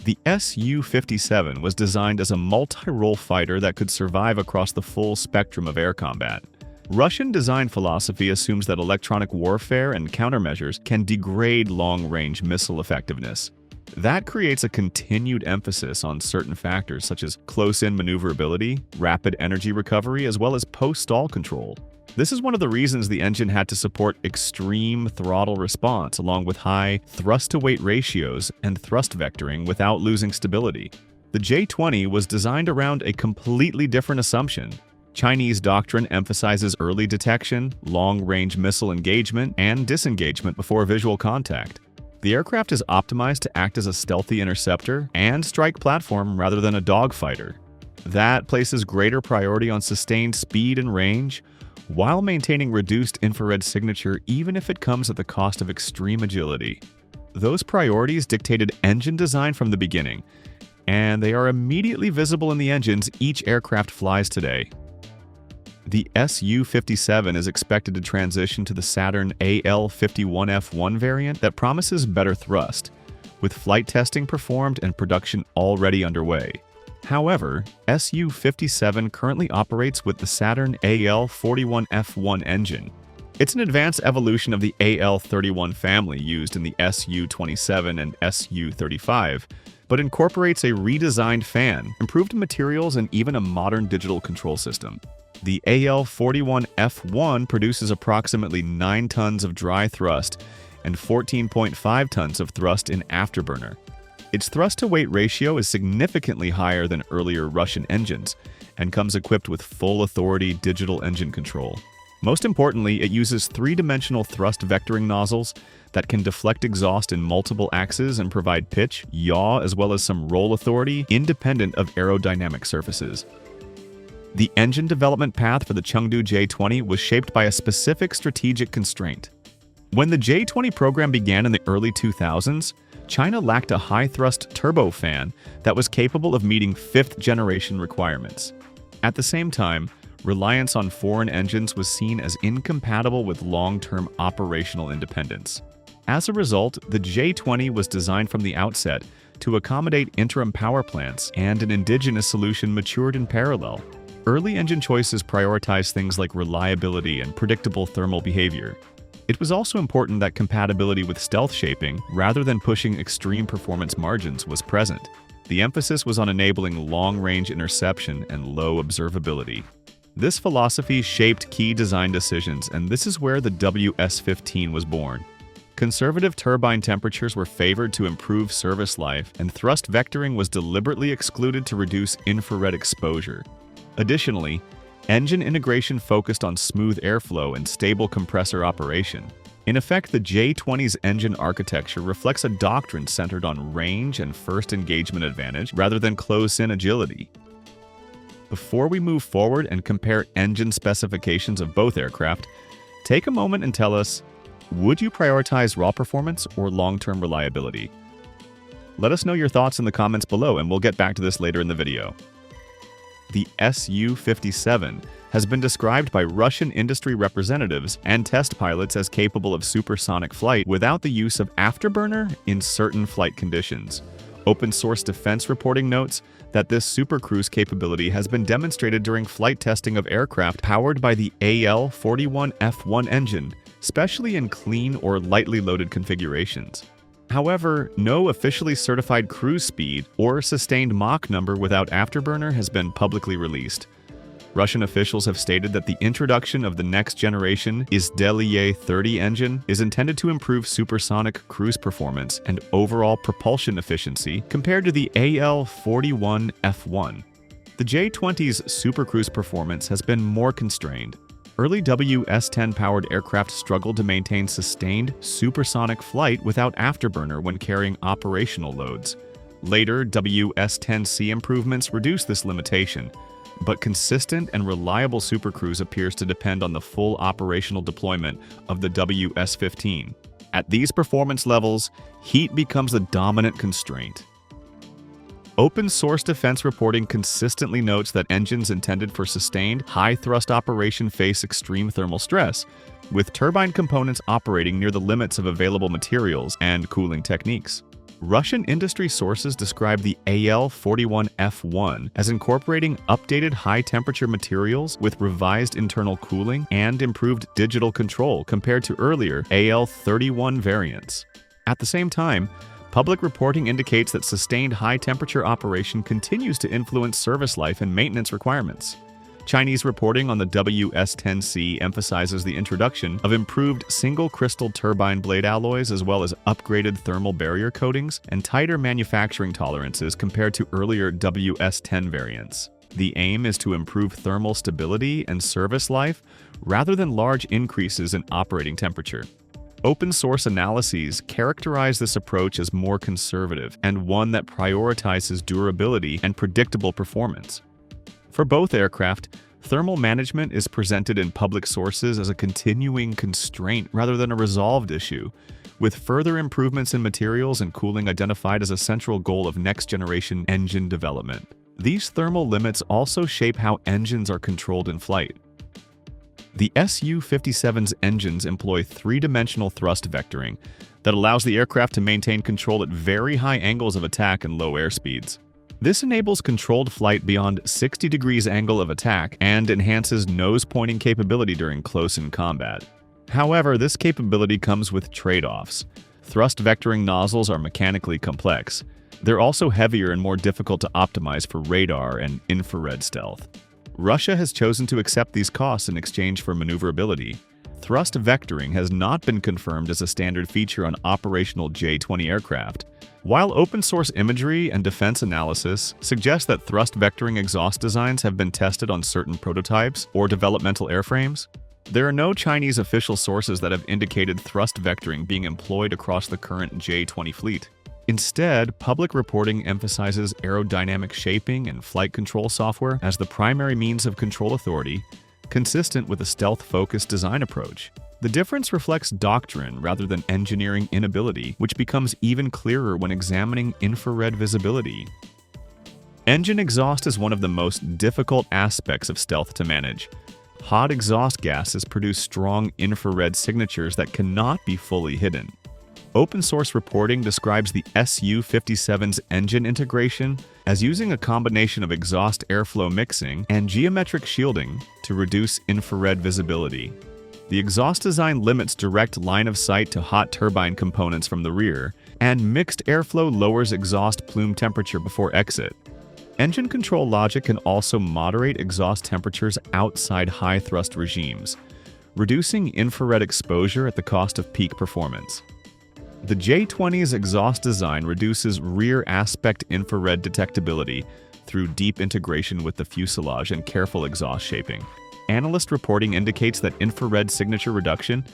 The Su-57 was designed as a multi-role fighter that could survive across the full spectrum of air combat. Russian design philosophy assumes that electronic warfare and countermeasures can degrade long-range missile effectiveness. That creates a continued emphasis on certain factors such as close-in maneuverability, rapid energy recovery, as well as post-stall control. This is one of the reasons the engine had to support extreme throttle response along with high thrust-to-weight ratios and thrust vectoring without losing stability. The J-20 was designed around a completely different assumption. Chinese doctrine emphasizes early detection, long-range missile engagement, and disengagement before visual contact. The aircraft is optimized to act as a stealthy interceptor and strike platform rather than a dogfighter. That places greater priority on sustained speed and range, while maintaining reduced infrared signature even if it comes at the cost of extreme agility. Those priorities dictated engine design from the beginning, and they are immediately visible in the engines each aircraft flies today. The Su-57 is expected to transition to the Saturn AL-51F1 variant that promises better thrust, with flight testing performed and production already underway. However, Su-57 currently operates with the Saturn AL-41F1 engine. It's an advanced evolution of the AL-31 family used in the Su-27 and Su-35, but incorporates a redesigned fan, improved materials, and even a modern digital control system. The AL-41F1 produces approximately 9 tons of dry thrust and 14.5 tons of thrust in afterburner. Its thrust-to-weight ratio is significantly higher than earlier Russian engines and comes equipped with full authority digital engine control. Most importantly, it uses three-dimensional thrust vectoring nozzles that can deflect exhaust in multiple axes and provide pitch, yaw, as well as some roll authority independent of aerodynamic surfaces. The engine development path for the Chengdu J-20 was shaped by a specific strategic constraint. When the J-20 program began in the early 2000s, China lacked a high-thrust turbofan that was capable of meeting fifth-generation requirements. At the same time, reliance on foreign engines was seen as incompatible with long-term operational independence. As a result, the J-20 was designed from the outset to accommodate interim power plants, and an indigenous solution matured in parallel. Early engine choices prioritized things like reliability and predictable thermal behavior. It was also important that compatibility with stealth shaping, rather than pushing extreme performance margins, was present. The emphasis was on enabling long-range interception and low observability. This philosophy shaped key design decisions, and this is where the WS-15 was born. Conservative turbine temperatures were favored to improve service life, and thrust vectoring was deliberately excluded to reduce infrared exposure. Additionally, engine integration focused on smooth airflow and stable compressor operation. In effect, the J-20's engine architecture reflects a doctrine centered on range and first engagement advantage rather than close-in agility. Before we move forward and compare engine specifications of both aircraft, take a moment and tell us, would you prioritize raw performance or long-term reliability? Let us know your thoughts in the comments below, and we'll get back to this later in the video. The Su-57 has been described by Russian industry representatives and test pilots as capable of supersonic flight without the use of afterburner in certain flight conditions. Open-source defense reporting notes that this supercruise capability has been demonstrated during flight testing of aircraft powered by the AL-41F1 engine, especially in clean or lightly loaded configurations. However, no officially certified cruise speed or sustained Mach number without afterburner has been publicly released. Russian officials have stated that the introduction of the next-generation Izdeliye-30 engine is intended to improve supersonic cruise performance and overall propulsion efficiency compared to the AL-41F1. The J-20's supercruise performance has been more constrained. Early WS-10-powered aircraft struggled to maintain sustained supersonic flight without afterburner when carrying operational loads. Later, WS-10C improvements reduced this limitation, but consistent and reliable supercruise appears to depend on the full operational deployment of the WS-15. At these performance levels, heat becomes the dominant constraint. Open-source defense reporting consistently notes that engines intended for sustained, high-thrust operation face extreme thermal stress, with turbine components operating near the limits of available materials and cooling techniques. Russian industry sources describe the AL-41F1 as incorporating updated high-temperature materials with revised internal cooling and improved digital control compared to earlier AL-31 variants. At the same time, public reporting indicates that sustained high-temperature operation continues to influence service life and maintenance requirements. Chinese reporting on the WS-10C emphasizes the introduction of improved single-crystal turbine blade alloys as well as upgraded thermal barrier coatings and tighter manufacturing tolerances compared to earlier WS-10 variants. The aim is to improve thermal stability and service life rather than large increases in operating temperature. Open-source analyses characterize this approach as more conservative and one that prioritizes durability and predictable performance. For both aircraft, thermal management is presented in public sources as a continuing constraint rather than a resolved issue, with further improvements in materials and cooling identified as a central goal of next-generation engine development. These thermal limits also shape how engines are controlled in flight. The Su-57's engines employ three-dimensional thrust vectoring that allows the aircraft to maintain control at very high angles of attack and low airspeeds. This enables controlled flight beyond 60 degrees angle of attack and enhances nose-pointing capability during close-in combat. However, this capability comes with trade-offs. Thrust vectoring nozzles are mechanically complex. They're also heavier and more difficult to optimize for radar and infrared stealth. Russia has chosen to accept these costs in exchange for maneuverability. Thrust vectoring has not been confirmed as a standard feature on operational J-20 aircraft. While open-source imagery and defense analysis suggest that thrust vectoring exhaust designs have been tested on certain prototypes or developmental airframes, there are no Chinese official sources that have indicated thrust vectoring being employed across the current J-20 fleet. Instead, public reporting emphasizes aerodynamic shaping and flight control software as the primary means of control authority, consistent with a stealth-focused design approach. The difference reflects doctrine rather than engineering inability, which becomes even clearer when examining infrared visibility. Engine exhaust is one of the most difficult aspects of stealth to manage. Hot exhaust gases produce strong infrared signatures that cannot be fully hidden. Open-source reporting describes the Su-57's engine integration as using a combination of exhaust airflow mixing and geometric shielding to reduce infrared visibility. The exhaust design limits direct line of sight to hot turbine components from the rear, and mixed airflow lowers exhaust plume temperature before exit. Engine control logic can also moderate exhaust temperatures outside high-thrust regimes, reducing infrared exposure at the cost of peak performance. The J-20's exhaust design reduces rear aspect infrared detectability through deep integration with the fuselage and careful exhaust shaping. Analyst reporting indicates that infrared signature reduction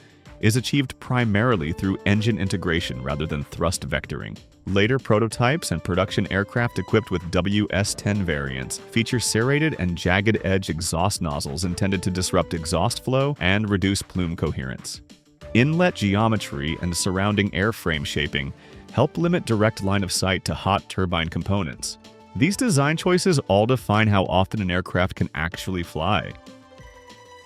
is achieved primarily through engine integration rather than thrust vectoring. Later prototypes and production aircraft equipped with WS-10 variants feature serrated and jagged edge exhaust nozzles intended to disrupt exhaust flow and reduce plume coherence. Inlet geometry and surrounding airframe shaping help limit direct line of sight to hot turbine components. These design choices all define how often an aircraft can actually fly.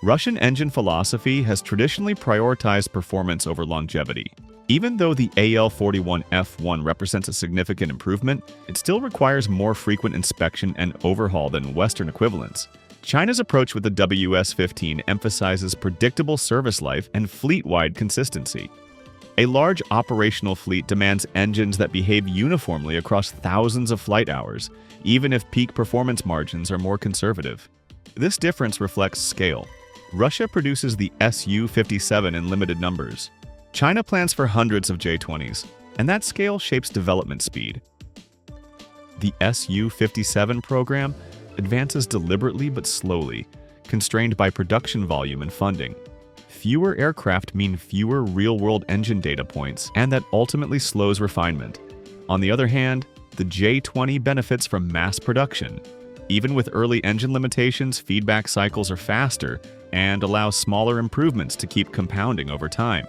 Russian engine philosophy has traditionally prioritized performance over longevity. Even though the AL-41F1 represents a significant improvement, it still requires more frequent inspection and overhaul than Western equivalents. China's approach with the WS-15 emphasizes predictable service life and fleet-wide consistency. A large operational fleet demands engines that behave uniformly across thousands of flight hours, even if peak performance margins are more conservative. This difference reflects scale. Russia produces the Su-57 in limited numbers. China plans for hundreds of J-20s, and that scale shapes development speed. The Su-57 program advances deliberately but slowly, constrained by production volume and funding. Fewer aircraft mean fewer real-world engine data points, and that ultimately slows refinement. On the other hand, the J-20 benefits from mass production. Even with early engine limitations, feedback cycles are faster and allow smaller improvements to keep compounding over time.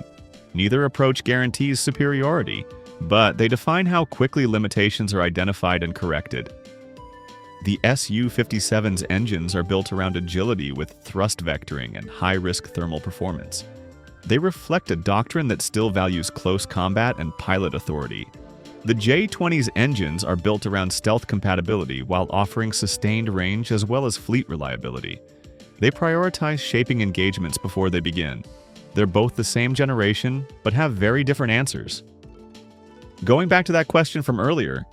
Neither approach guarantees superiority, but they define how quickly limitations are identified and corrected. The Su-57's engines are built around agility with thrust vectoring and high-risk thermal performance. They reflect a doctrine that still values close combat and pilot authority. The J-20's engines are built around stealth compatibility while offering sustained range as well as fleet reliability. They prioritize shaping engagements before they begin. They're both the same generation, but have very different answers. Going back to that question from earlier,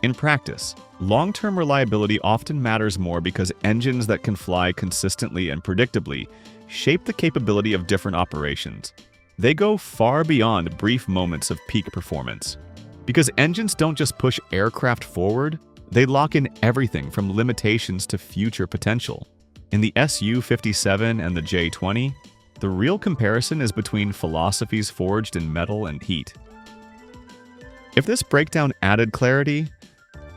in practice, long-term reliability often matters more because engines that can fly consistently and predictably shape the capability of different operations. They go far beyond brief moments of peak performance. Because engines don't just push aircraft forward, they lock in everything from limitations to future potential. In the Su-57 and the J-20, the real comparison is between philosophies forged in metal and heat. If this breakdown added clarity,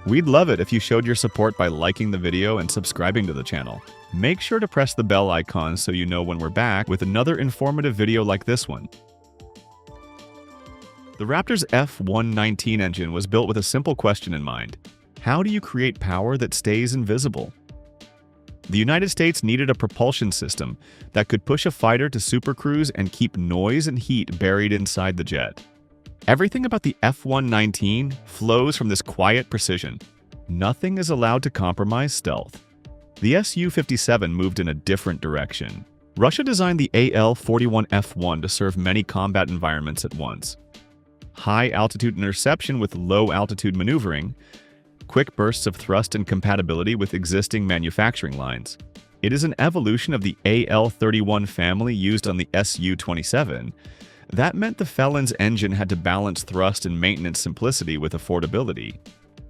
we'd love it if you showed your support by liking the video and subscribing to the channel. Make sure to press the bell icon so you know when we're back with another informative video like this one. The Raptor's F-119 engine was built with a simple question in mind. How do you create power that stays invisible? The United States needed a propulsion system that could push a fighter to supercruise and keep noise and heat buried inside the jet. Everything about the F-119 flows from this quiet precision. Nothing is allowed to compromise stealth. The Su-57 moved in a different direction. Russia designed the AL-41F1 to serve many combat environments at once. High-altitude interception with low-altitude maneuvering, quick bursts of thrust and compatibility with existing manufacturing lines. It is an evolution of the AL-31 family used on the Su-27. That meant the Felon's engine had to balance thrust and maintenance simplicity with affordability.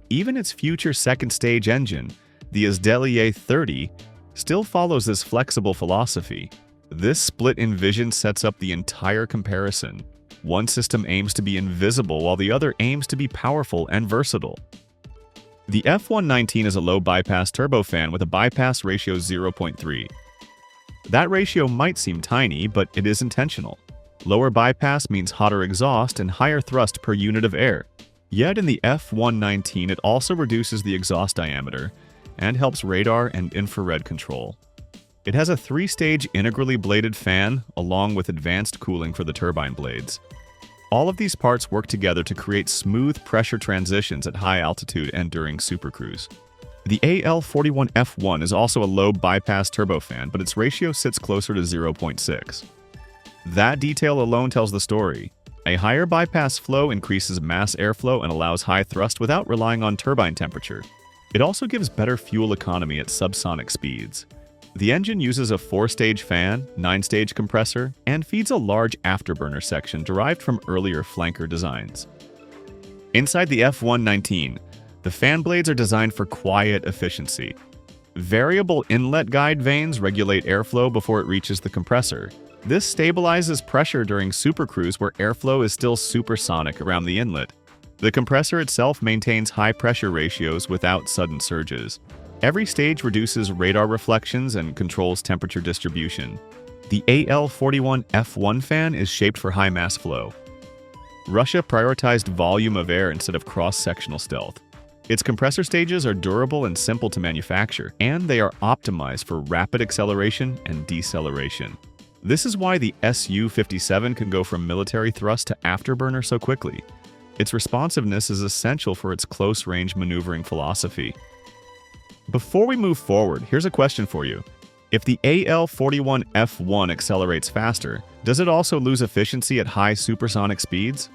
Even its future second-stage engine, the Izdeliye 30, still follows this flexible philosophy. This split in vision sets up the entire comparison. One system aims to be invisible while the other aims to be powerful and versatile. The F-119 is a low-bypass turbofan with a bypass ratio 0.3. That ratio might seem tiny, but it is intentional. Lower bypass means hotter exhaust and higher thrust per unit of air. Yet in the F-119, it also reduces the exhaust diameter and helps radar and infrared control. It has a 3-stage integrally bladed fan along with advanced cooling for the turbine blades. All of these parts work together to create smooth pressure transitions at high altitude and during supercruise. The AL-41F1 is also a low bypass turbofan, but its ratio sits closer to 0.6. That detail alone tells the story. A higher bypass flow increases mass airflow and allows high thrust without relying on turbine temperature. It also gives better fuel economy at subsonic speeds. The engine uses a 4-stage fan, 9-stage compressor, and feeds a large afterburner section derived from earlier flanker designs. Inside the F-119, the fan blades are designed for quiet efficiency. Variable inlet guide vanes regulate airflow before it reaches the compressor. This stabilizes pressure during supercruise where airflow is still supersonic around the inlet. The compressor itself maintains high pressure ratios without sudden surges. Every stage reduces radar reflections and controls temperature distribution. The AL-41F1 fan is shaped for high mass flow. Russia prioritized volume of air instead of cross-sectional stealth. Its compressor stages are durable and simple to manufacture, and they are optimized for rapid acceleration and deceleration. This is why the Su-57 can go from military thrust to afterburner so quickly. Its responsiveness is essential for its close-range maneuvering philosophy. Before we move forward, here's a question for you. If the AL-41F1 accelerates faster, does it also lose efficiency at high supersonic speeds?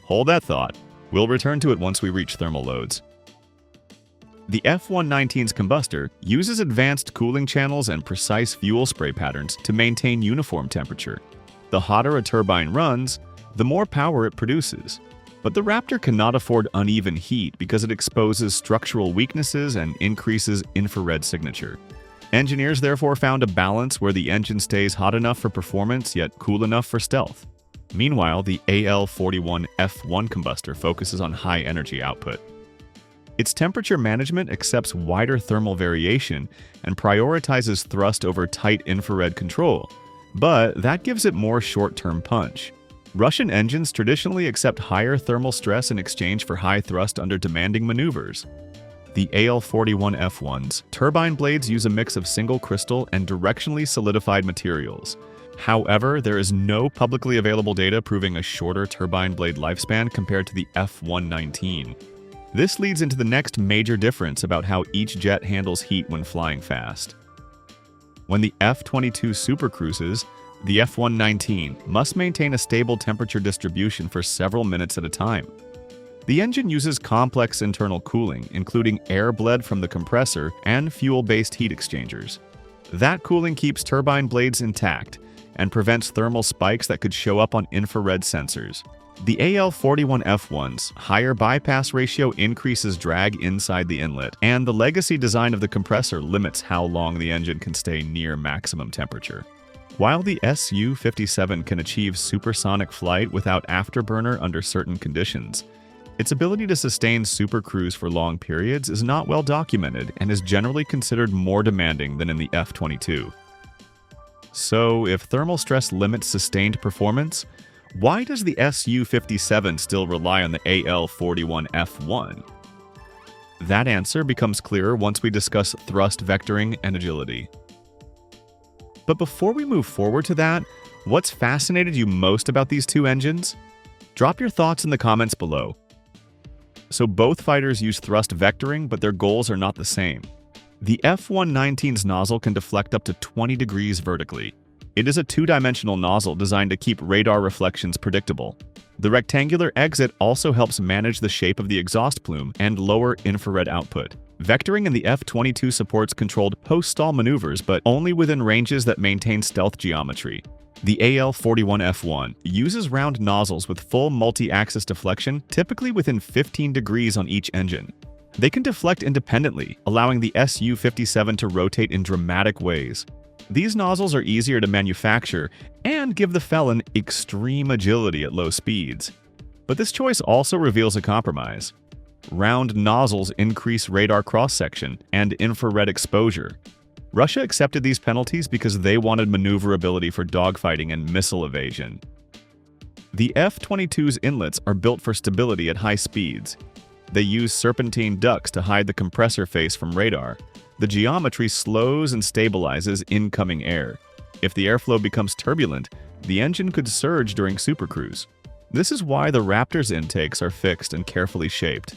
Hold that thought. We'll return to it once we reach thermal loads. The F-119's combustor uses advanced cooling channels and precise fuel spray patterns to maintain uniform temperature. The hotter a turbine runs, the more power it produces. But the Raptor cannot afford uneven heat because it exposes structural weaknesses and increases infrared signature. Engineers therefore found a balance where the engine stays hot enough for performance yet cool enough for stealth. Meanwhile, the AL-41F1 combustor focuses on high energy output. Its temperature management accepts wider thermal variation and prioritizes thrust over tight infrared control, but that gives it more short-term punch. Russian engines traditionally accept higher thermal stress in exchange for high thrust under demanding maneuvers. The AL-41F1's turbine blades use a mix of single crystal and directionally solidified materials, However, there is no publicly available data proving a shorter turbine blade lifespan compared to the F-119. This leads into the next major difference about how each jet handles heat when flying fast. When the F-22 supercruises, the F-119 must maintain a stable temperature distribution for several minutes at a time. The engine uses complex internal cooling, including air bled from the compressor and fuel-based heat exchangers. That cooling keeps turbine blades intact and prevents thermal spikes that could show up on infrared sensors. The AL-41F1's higher bypass ratio increases drag inside the inlet, and the legacy design of the compressor limits how long the engine can stay near maximum temperature. While the Su-57 can achieve supersonic flight without afterburner under certain conditions, its ability to sustain supercruise for long periods is not well documented and is generally considered more demanding than in the F-22. So, if thermal stress limits sustained performance, why does the Su-57 still rely on the AL-41F1? That answer becomes clearer once we discuss thrust vectoring and agility. But before we move forward to that, what's fascinated you most about these two engines? Drop your thoughts in the comments below. So both fighters use thrust vectoring, but their goals are not the same. The F-119's nozzle can deflect up to 20 degrees vertically. It is a two-dimensional nozzle designed to keep radar reflections predictable. The rectangular exit also helps manage the shape of the exhaust plume and lower infrared output. Vectoring in the F-22 supports controlled post-stall maneuvers, but only within ranges that maintain stealth geometry. The AL-41F1 uses round nozzles with full multi-axis deflection, typically within 15 degrees on each engine. They can deflect independently, allowing the Su-57 to rotate in dramatic ways. These nozzles are easier to manufacture and give the Felon extreme agility at low speeds. But this choice also reveals a compromise. Round nozzles increase radar cross-section and infrared exposure. Russia accepted these penalties because they wanted maneuverability for dogfighting and missile evasion. The F-22's inlets are built for stability at high speeds. They use serpentine ducts to hide the compressor face from radar. The geometry slows and stabilizes incoming air. If the airflow becomes turbulent, the engine could surge during supercruise. This is why the Raptor's intakes are fixed and carefully shaped.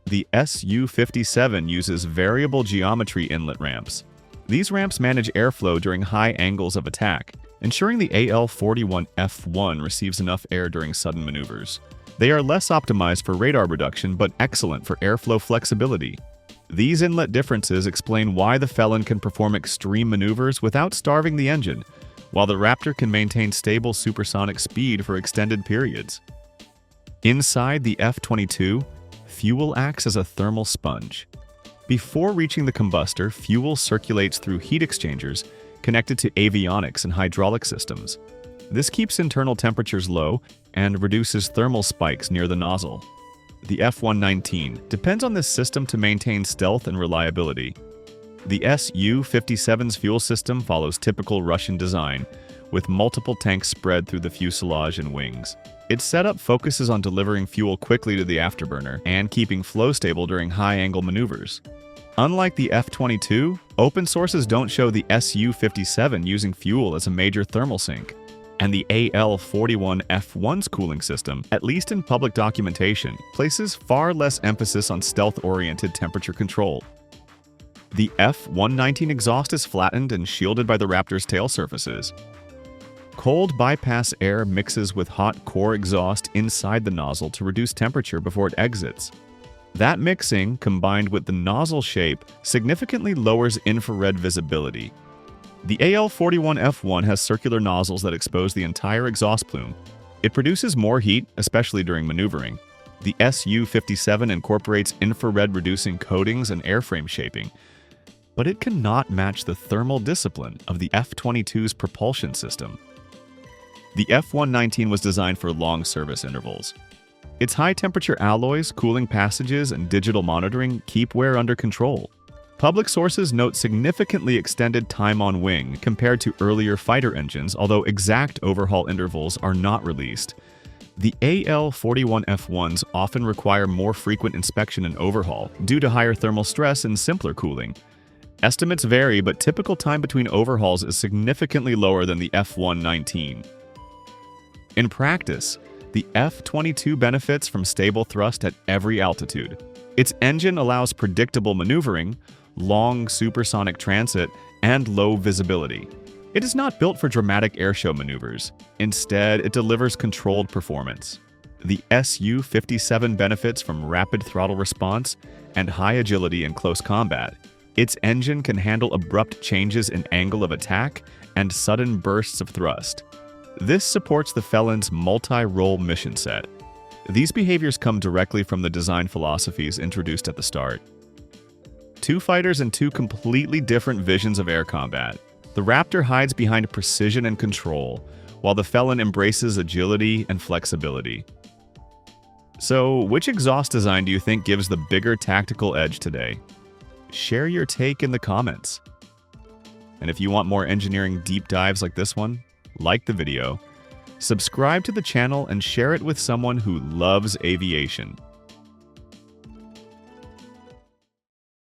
The Su-57 uses variable geometry inlet ramps. These ramps manage airflow during high angles of attack, ensuring the AL-41F1 receives enough air during sudden maneuvers. They are less optimized for radar reduction but excellent for airflow flexibility. These inlet differences explain why the Felon can perform extreme maneuvers without starving the engine, while the Raptor can maintain stable supersonic speed for extended periods. Inside the F-22, fuel acts as a thermal sponge. Before reaching the combustor, fuel circulates through heat exchangers connected to avionics and hydraulic systems. This keeps internal temperatures low and reduces thermal spikes near the nozzle. The F-119 depends on this system to maintain stealth and reliability. The Su-57's fuel system follows typical Russian design, with multiple tanks spread through the fuselage and wings. Its setup focuses on delivering fuel quickly to the afterburner and keeping flow stable during high-angle maneuvers. Unlike the F-22, open sources don't show the Su-57 using fuel as a major thermal sink. And the AL-41F1's cooling system, at least in public documentation, places far less emphasis on stealth-oriented temperature control. The F-119 exhaust is flattened and shielded by the Raptor's tail surfaces. Cold bypass air mixes with hot core exhaust inside the nozzle to reduce temperature before it exits. That mixing, combined with the nozzle shape, significantly lowers infrared visibility. The AL-41F1 has circular nozzles that expose the entire exhaust plume. It produces more heat, especially during maneuvering. The Su-57 incorporates infrared-reducing coatings and airframe shaping, but it cannot match the thermal discipline of the F-22's propulsion system. The F-119 was designed for long service intervals. Its high-temperature alloys, cooling passages, and digital monitoring keep wear under control. Public sources note significantly extended time on wing compared to earlier fighter engines, although exact overhaul intervals are not released. The AL-41F1s often require more frequent inspection and overhaul due to higher thermal stress and simpler cooling. Estimates vary, but typical time between overhauls is significantly lower than the F-119. In practice, the F-22 benefits from stable thrust at every altitude. Its engine allows predictable maneuvering, long supersonic transit, and low visibility. It is not built for dramatic airshow maneuvers. Instead, it delivers controlled performance. The Su-57 benefits from rapid throttle response and high agility in close combat. Its engine can handle abrupt changes in angle of attack and sudden bursts of thrust. This supports the Felon's multi-role mission set. These behaviors come directly from the design philosophies introduced at the start. Two fighters and two completely different visions of air combat. The Raptor hides behind precision and control, while the Felon embraces agility and flexibility. So, which exhaust design do you think gives the bigger tactical edge today? Share your take in the comments. And if you want more engineering deep dives like this one, like the video, subscribe to the channel and share it with someone who loves aviation.